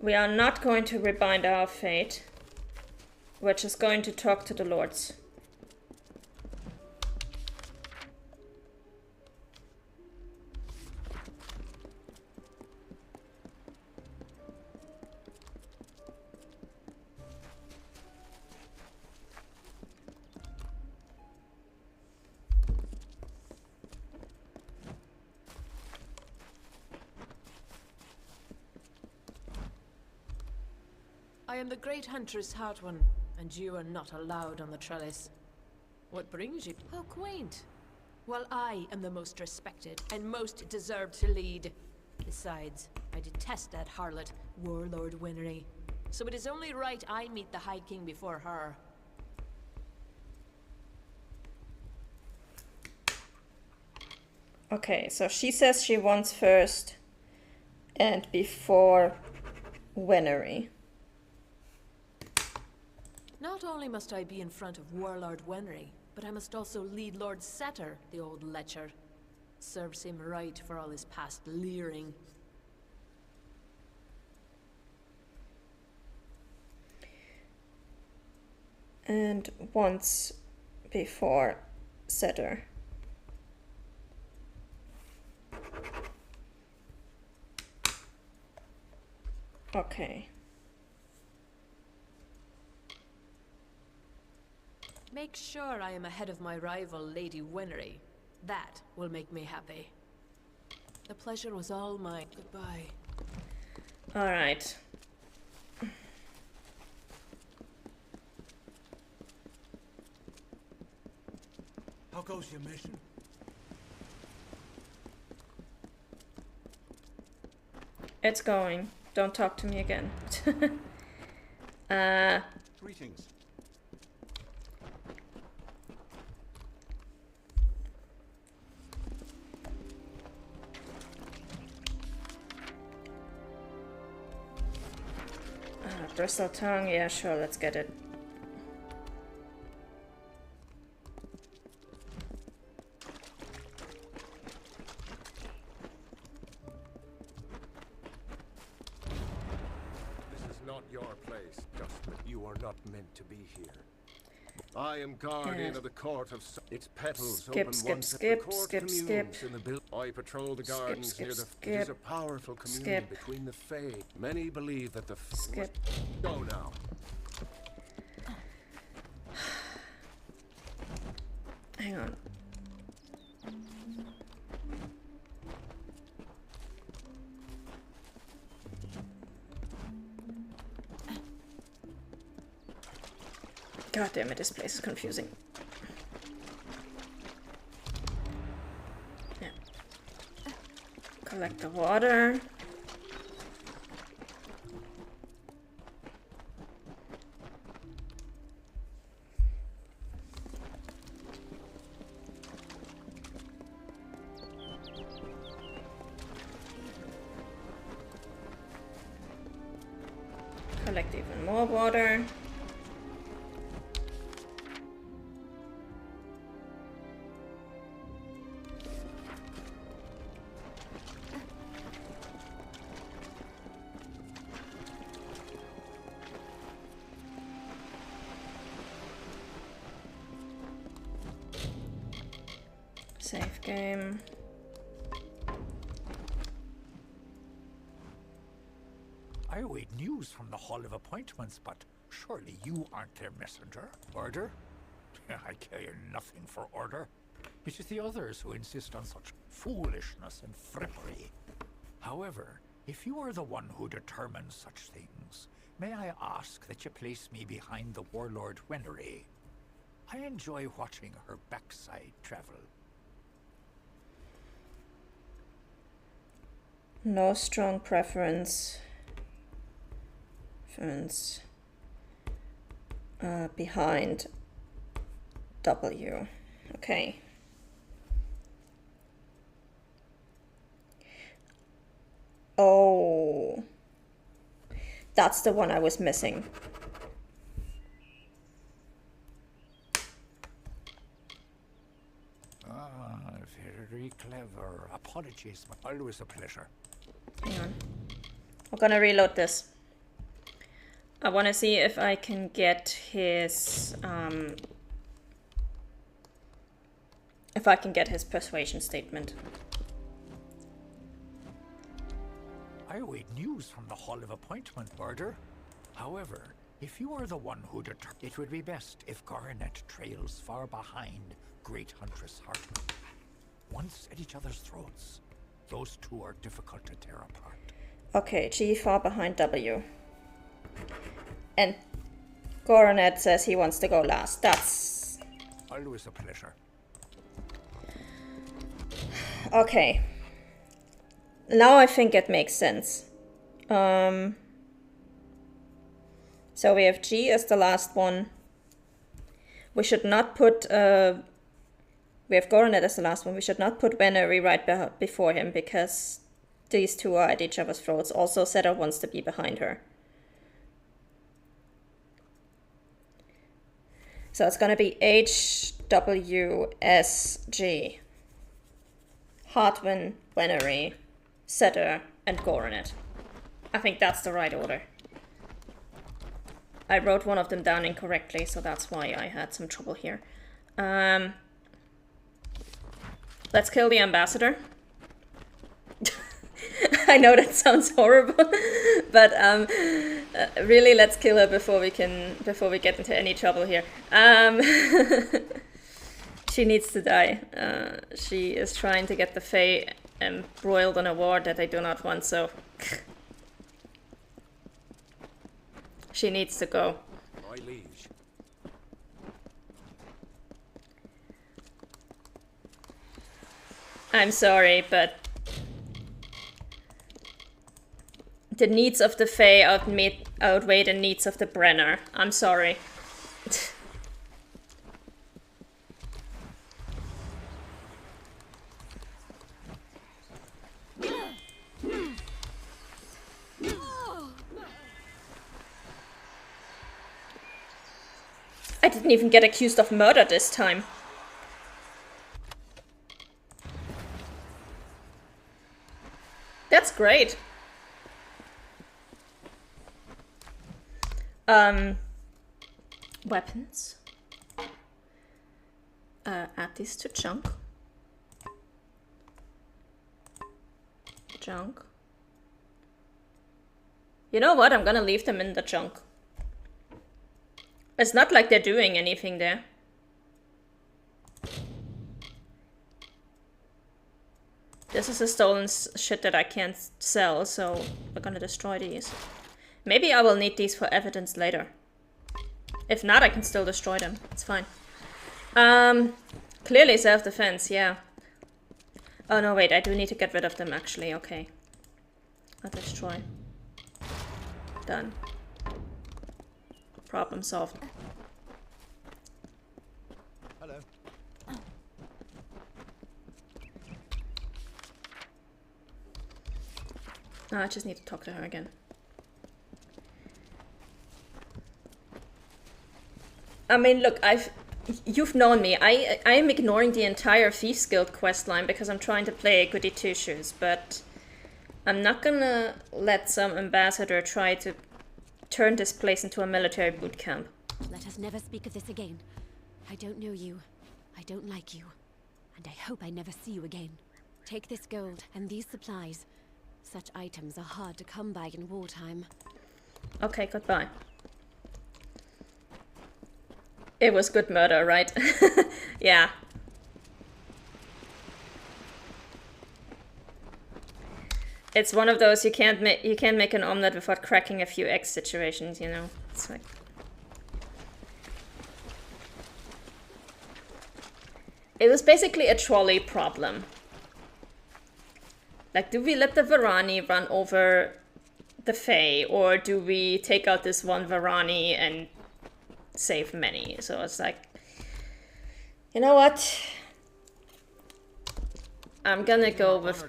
We are not going to rebind our fate. We're just going to talk to the lords. I am the great huntress Hartwan, and you are not allowed on the trellis. What brings you? How quaint. Well, I am the most respected and most deserved to lead. Besides, I detest that harlot, Warlord Winry. So it is only right I meet the High King before her. Okay, so she says she wants first and before Winry. Not only must I be in front of Warlord Winry, but I must also lead Lord Setter, the old lecher. Serves him right for all his past leering. And once before Setter. Okay. Make sure I am ahead of my rival, Lady Winry. That will make me happy. The pleasure was all mine. Goodbye. All right. How goes your mission? It's going. Don't talk to me again. Greetings. Bristle tongue. Yeah, sure. Let's get it. Meant to be here. I am guardian of the court of its petals. Skip, open skip, once at skip, the court skip, communes skip. in the I patrol the gardens Skip, near the. skip, It is a powerful communion between the Fae. Many believe that the. Skip. Go now. Hang on. God damn it, this place is confusing. Yeah. Collect the water. Collect even more water. Save game. I await news from the Hall of Appointments, but surely you aren't their messenger. Order? I care nothing for order. It is the others who insist on such foolishness and frippery. However, if you are the one who determines such things, may I ask that you place me behind the Warlord Winry? I enjoy watching her backside travel. No strong preference. Behind W. Okay. Oh. That's the one I was missing. Ah, very clever. Apologies, but always a pleasure. Hang on. I'm gonna reload this. I want to see if I can get his persuasion statement. I await news from the Hall of Appointment, Order. However, if you are the one who it would be best if Garnet trails far behind Great Huntress Hartman. Once at each other's throats, those two are difficult to tear apart. Okay, G far behind W. And Coronet says he wants to go last. That's... Always a pleasure. Okay. Now I think it makes sense. So we have G as the last one. We should not put... we have Coronet as the last one. We should not put Venery right before him because these two are at each other's throats. Also, Setter wants to be behind her. So it's gonna be H, W, S, G. Hartwin, Venery, Setter, and Coronet. I think that's the right order. I wrote one of them down incorrectly, so that's why I had some trouble here. Let's kill the ambassador. I know that sounds horrible, but really, let's kill her before we get into any trouble here. She needs to die. She is trying to get the Fae embroiled in a war that they do not want, so she needs to go. My liege. I'm sorry, but the needs of the Fae outweigh the needs of the Brenner. I'm sorry. I didn't even get accused of murder this time. That's great. Weapons. Add this to junk. Junk. You know what? I'm gonna leave them in the junk. It's not like they're doing anything there. This is a stolen shit that I can't sell, so we're gonna destroy these. Maybe I will need these for evidence later. If not, I can still destroy them. It's fine. Clearly self-defense, yeah. Oh no, wait, I do need to get rid of them actually, okay. I'll destroy. Done. Problem solved. Hello. Oh, I just need to talk to her again. I mean, look, you've known me. I am ignoring the entire Thieves Guild questline because I'm trying to play goody two-shoes, but I'm not gonna let some ambassador try to turn this place into a military boot camp. Let us never speak of this again. I don't know you. I don't like you. And I hope I never see you again. Take this gold and these supplies. Such items are hard to come by in wartime. Okay, goodbye. It was good murder, right? Yeah. It's one of those you can't make an omelet without cracking a few eggs situations, you know. It's like it was basically a trolley problem. Like, do we let the Varani run over the Fae, or do we take out this one Varani and save many? So it's like, you know what? I'm gonna go with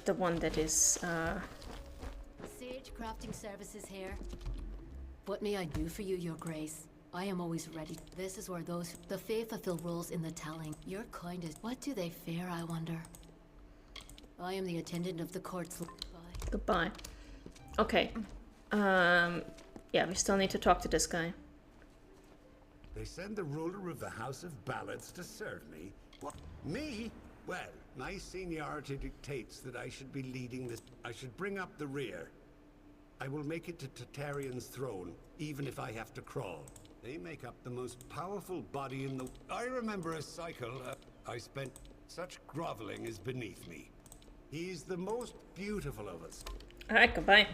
the one that is Sage crafting services here. What may I do for you, Your Grace? I am always ready. This is where the Fae fulfill roles in the telling. Your kind is... What do they fear, I wonder? I am the attendant of the court's... Goodbye. Okay. Yeah, we still need to talk to this guy. They send the ruler of the House of Ballads to serve me? What? Me? Well, my seniority dictates that I should be leading this. I should bring up the rear. I will make it to Tartaryon's throne, even if I have to crawl. They make up the most powerful body in the... I remember a cycle I spent... Such groveling is beneath me. He's the most beautiful of us. Alright, goodbye.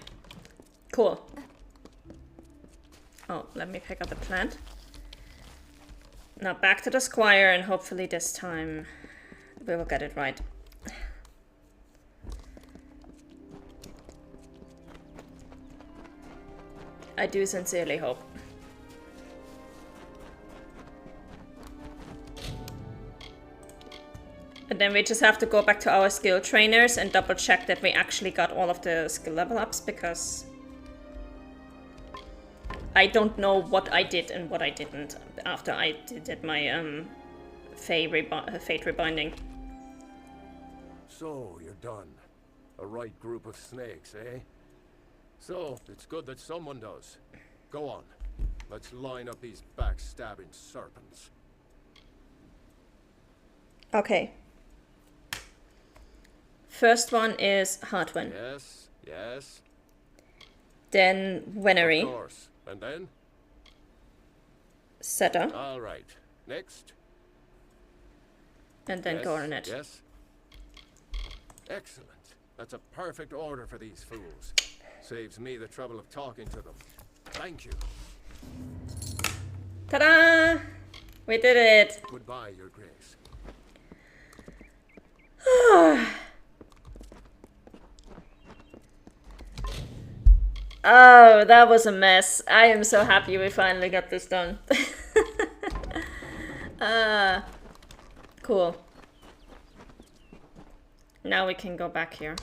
Cool. Oh, let me pick up the plant. Now back to the squire, and hopefully this time we will get it right. I do sincerely hope. And then we just have to go back to our skill trainers and double check that we actually got all of the skill level ups, because I don't know what I did and what I didn't after I did my fate rebinding. So, you're done. A right group of snakes, eh? So, it's good that someone does. Go on. Let's line up these backstabbing serpents. Okay. First one is Hardwin. Yes, yes. Then Wenery. Of course. And then? Setter. All right. Next. And then Yes, Coronet. yes. Excellent. That's a perfect order for these fools. Saves me the trouble of talking to them. Thank you. Ta-da! We did it! Goodbye, Your Grace. Oh, that was a mess. I am so happy we finally got this done. Cool. Now we can go back here.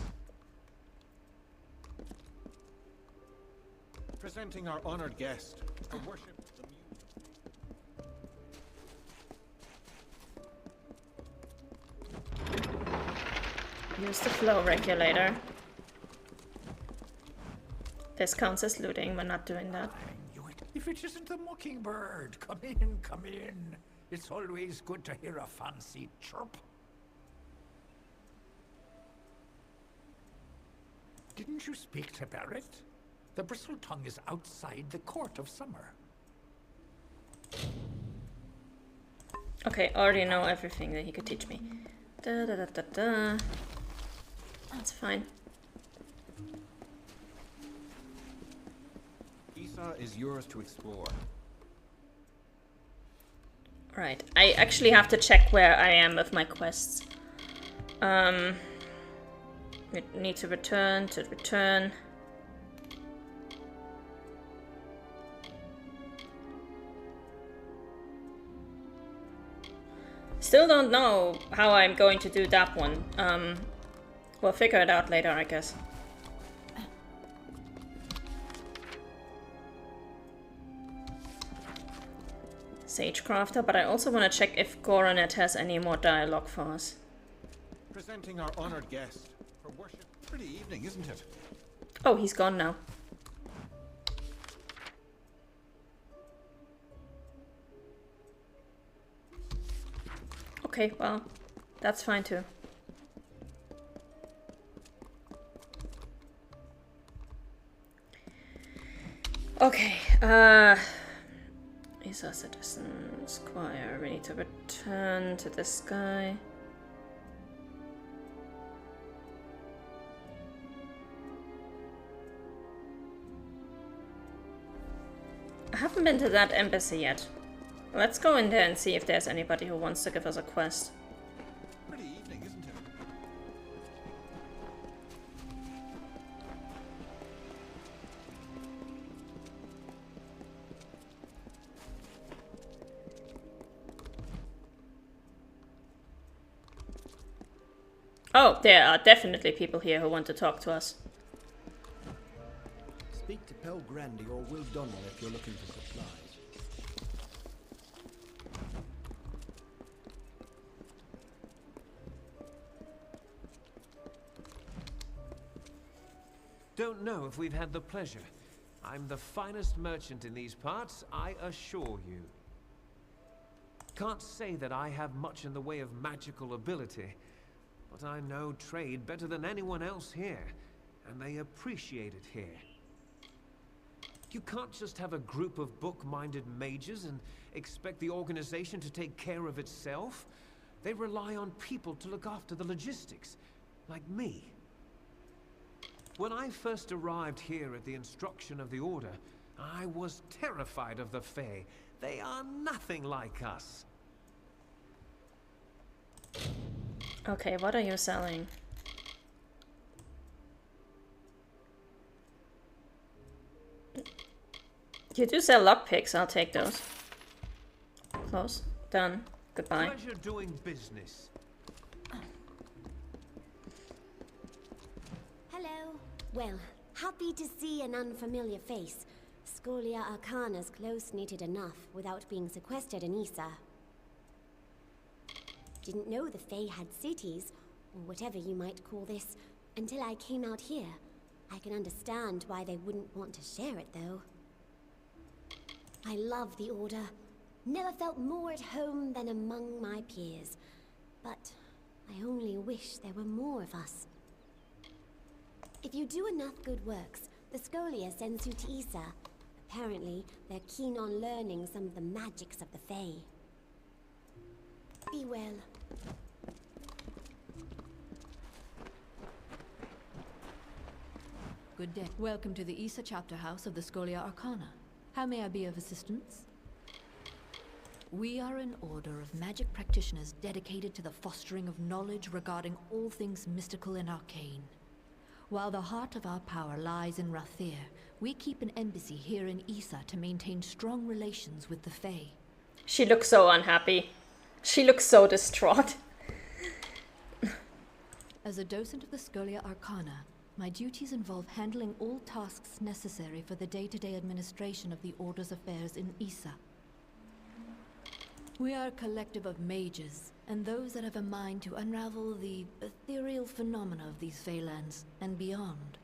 Presenting our honored guest for worship. Use the flow regulator. This counts as looting. We're not doing that. I knew it. If it isn't the mockingbird, come in, come in. It's always good to hear a fancy chirp. Didn't you speak to Barrett? The bristletongue is outside the court of summer. Okay, already know everything that he could teach me. Da da da da da. That's fine. Isa is yours to explore. Right, I actually have to check where I am with my quests. We need to return. Still don't know how I'm going to do that one. We'll figure it out later, I guess. Sagecrafter, but I also want to check if Coronet has any more dialogue for us. Presenting our honored guest for worship. Pretty evening, isn't it? Oh, he's gone now. Okay, well, that's fine too. Okay, he's a citizen squire. We need to return to this guy. I haven't been to that embassy yet. Let's go in there and see if there's anybody who wants to give us a quest. Pretty evening, isn't it? Oh, there are definitely people here who want to talk to us. Speak to Pel Grandy or Will Donnell if you're looking for supplies. Don't know if we've had the pleasure. I'm the finest merchant in these parts, I assure you. Can't say that I have much in the way of magical ability, but I know trade better than anyone else here, and they appreciate it here. You can't just have a group of book-minded mages and expect the organization to take care of itself. They rely on people to look after the logistics, like me. When I first arrived here at the instruction of the Order, I was terrified of the Fae. They are nothing like us. Okay, what are you selling? You do sell lockpicks, I'll take those. Close. Done. Goodbye. Pleasure doing business. Hello. Well, happy to see an unfamiliar face. Scholia Arcana's close-knitted enough without being sequestered in Issa. Didn't know the Fae had cities, or whatever you might call this, until I came out here. I can understand why they wouldn't want to share it, though. I love the Order. Never felt more at home than among my peers. But I only wish there were more of us. If you do enough good works, the Scholia sends you to Issa. Apparently, they're keen on learning some of the magics of the Fae. Be well. Good day. Welcome to the Issa chapter house of the Scholia Arcana. How may I be of assistance? We are an order of magic practitioners dedicated to the fostering of knowledge regarding all things mystical and arcane. While the heart of our power lies in Rathir, we keep an embassy here in Issa to maintain strong relations with the Fae. She looks so unhappy. She looks so distraught. As a docent of the Scholia Arcana, my duties involve handling all tasks necessary for the day-to-day administration of the Order's affairs in Issa. We are a collective of mages, and those that have a mind to unravel the ethereal phenomena of these Feylands and beyond.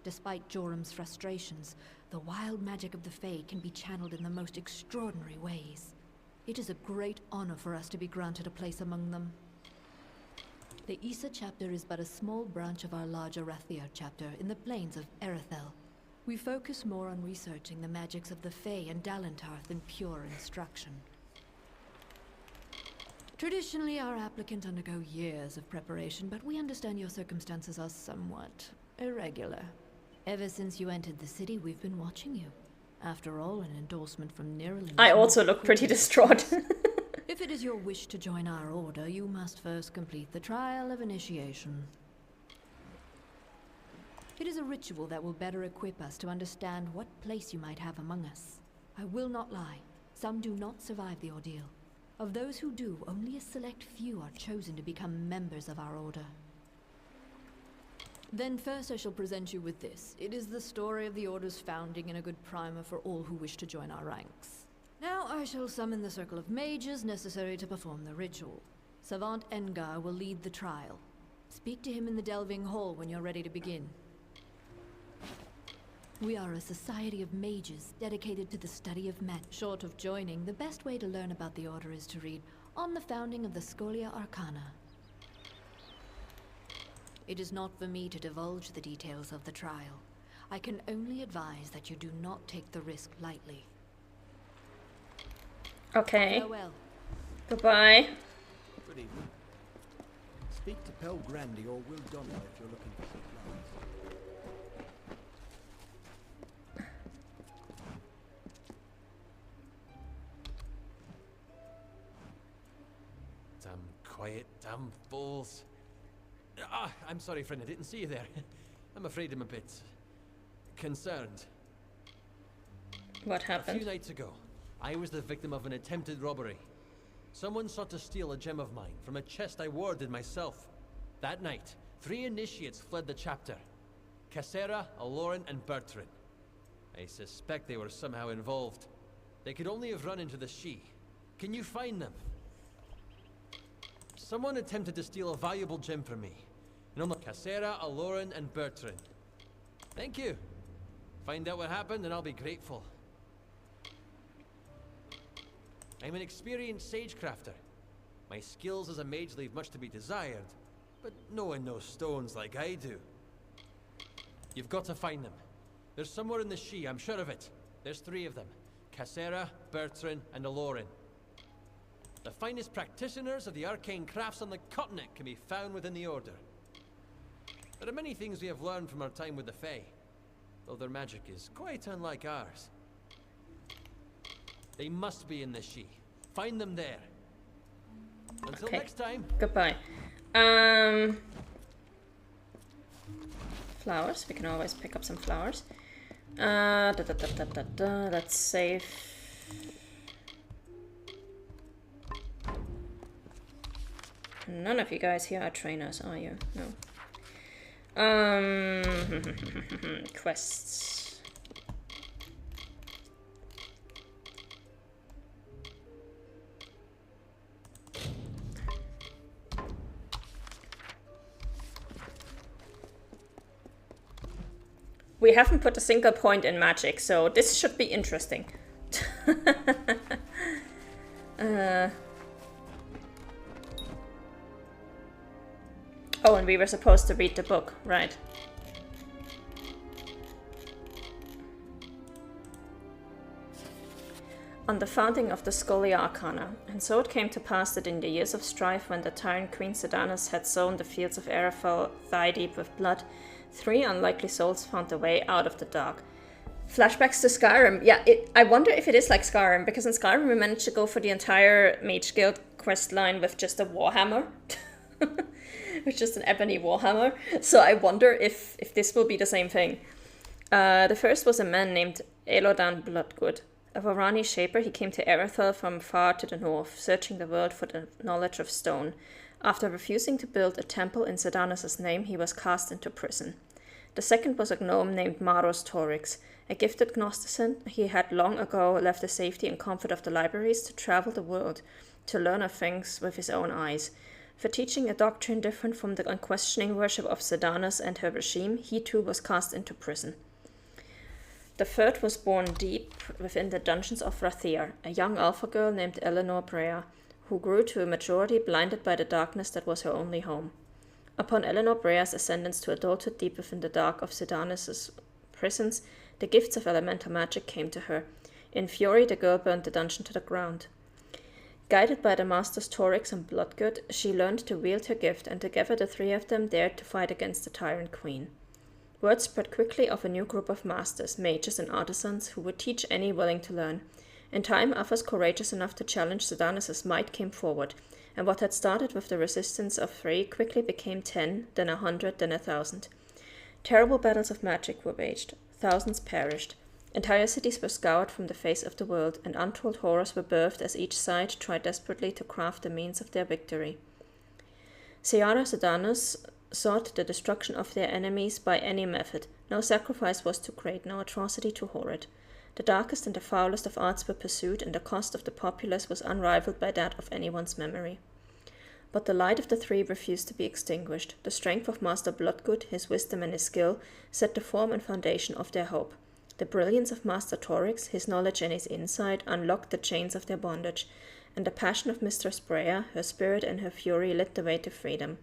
Despite Jorum's frustrations, the wild magic of the Fae can be channeled in the most extraordinary ways. It is a great honor for us to be granted a place among them. The Issa chapter is but a small branch of our larger Rathir chapter in the plains of Erethel. We focus more on researching the magics of the Fae and Dalentar than pure instruction. Traditionally, our applicants undergo years of preparation, but we understand your circumstances are somewhat irregular. Ever since you entered the city, we've been watching you. After all, an endorsement from Nirlin. I also look pretty distraught. If it is your wish to join our order, you must first complete the trial of initiation. It is a ritual that will better equip us to understand what place you might have among us. I will not lie. Some do not survive the ordeal. Of those who do, only a select few are chosen to become members of our order. Then first I shall present you with this. It is the story of the Order's founding and a good primer for all who wish to join our ranks. Now I shall summon the circle of mages necessary to perform the ritual. Savant Engar will lead the trial. Speak to him in the Delving Hall when you're ready to begin. We are a society of mages dedicated to the study of magic. Short of joining, the best way to learn about the Order is to read On the Founding of the Scholia Arcana. It is not for me to divulge the details of the trial. I can only advise that you do not take the risk lightly. Okay. Farewell. Goodbye. Good evening. Speak to Pel Grandy or Will Donner if you're looking for supplies. Damn quiet, damn fools. I'm sorry, friend, I didn't see you there. I'm afraid I'm a bit concerned. What A happened? few nights ago, I was the victim of an attempted robbery. Someone sought to steal a gem of mine from a chest I warded myself. That night, 3 initiates fled the chapter. Cassera, Aloran, and Bertrand. I suspect they were somehow involved. They could only have run into the She. Can you find them? Someone attempted to steal a valuable gem from me, Cassera, Aloran, and Bertrand. Thank you. Find out what happened and I'll be grateful. I'm an experienced sagecrafter. My skills as a mage leave much to be desired, but no one knows stones like I do. You've got to find them. They're somewhere in the She, I'm sure of it. There's 3 of them. Cassera, Bertrand, and Aloran. The finest practitioners of the arcane crafts on the continent can be found within the Order. There are many things we have learned from our time with the Fae, though their magic is quite unlike ours. They must be in the She. Find them there. Until next time. Goodbye. Flowers. We can always pick up some flowers. Let's save. None of you guys here are trainers, are you? No. Quests. We haven't put a single point in magic, so this should be interesting. Oh, and we were supposed to read the book, right? On the founding of the Scholia Arcana, and so it came to pass that in the years of strife when the tyrant Queen Sedanus had sown the fields of Arafel thigh-deep with blood, 3 unlikely souls found their way out of the dark. Flashbacks to Skyrim. Yeah, I wonder if it is like Skyrim, because in Skyrim we managed to go for the entire Mage Guild quest line with just a warhammer. With just an ebony warhammer. So I wonder if this will be the same thing. The first was a man named Elodan Bloodgood. A Varani shaper, he came to Arethel from far to the north, searching the world for the knowledge of stone. After refusing to build a temple in Sedanus' name, he was cast into prison. The second was a gnome named Maros Torix. A gifted Gnostican, he had long ago left the safety and comfort of the libraries to travel the world, to learn of things with his own eyes. For teaching a doctrine different from the unquestioning worship of Sedanus and her regime, he too was cast into prison. The third was born deep within the dungeons of Rathir, a young alpha girl named Eleanor Brea, who grew to a maturity blinded by the darkness that was her only home. Upon Eleanor Brea's ascendance to adulthood deep within the dark of Sedanus' prisons, the gifts of elemental magic came to her. In fury, the girl burned the dungeon to the ground. Guided by the masters Torix and Bloodgood, she learned to wield her gift, and together the 3 of them dared to fight against the tyrant queen. Word spread quickly of a new group of masters, mages and artisans who would teach any willing to learn. In time, others courageous enough to challenge Sedanus' might came forward, and what had started with the resistance of 3 quickly became 10, then 100, then 1,000. Terrible battles of magic were waged. Thousands perished. Entire cities were scoured from the face of the world, and untold horrors were birthed as each side tried desperately to craft the means of their victory. Seara Sedanus sought the destruction of their enemies by any method. No sacrifice was too great, no atrocity too horrid. The darkest and the foulest of arts were pursued, and the cost of the populace was unrivaled by that of anyone's memory. But the light of the 3 refused to be extinguished. The strength of Master Bloodgood, his wisdom and his skill, set the form and foundation of their hope. The brilliance of Master Torix, his knowledge and his insight, unlocked the chains of their bondage, and the passion of Mistress Brea, her spirit and her fury, lit the way to freedom.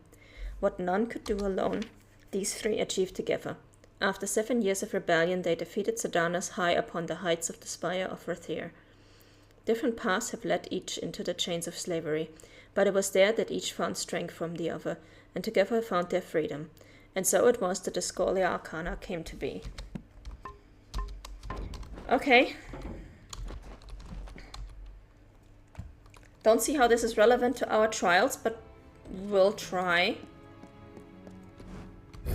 What none could do alone, these 3 achieved together. After 7 years of rebellion, they defeated Sedanus high upon the heights of the spire of Rathir. Different paths have led each into the chains of slavery, but it was there that each found strength from the other, and together found their freedom. And so it was that the Scholia Arcana came to be. Okay. Don't see how this is relevant to our trials, but we'll try.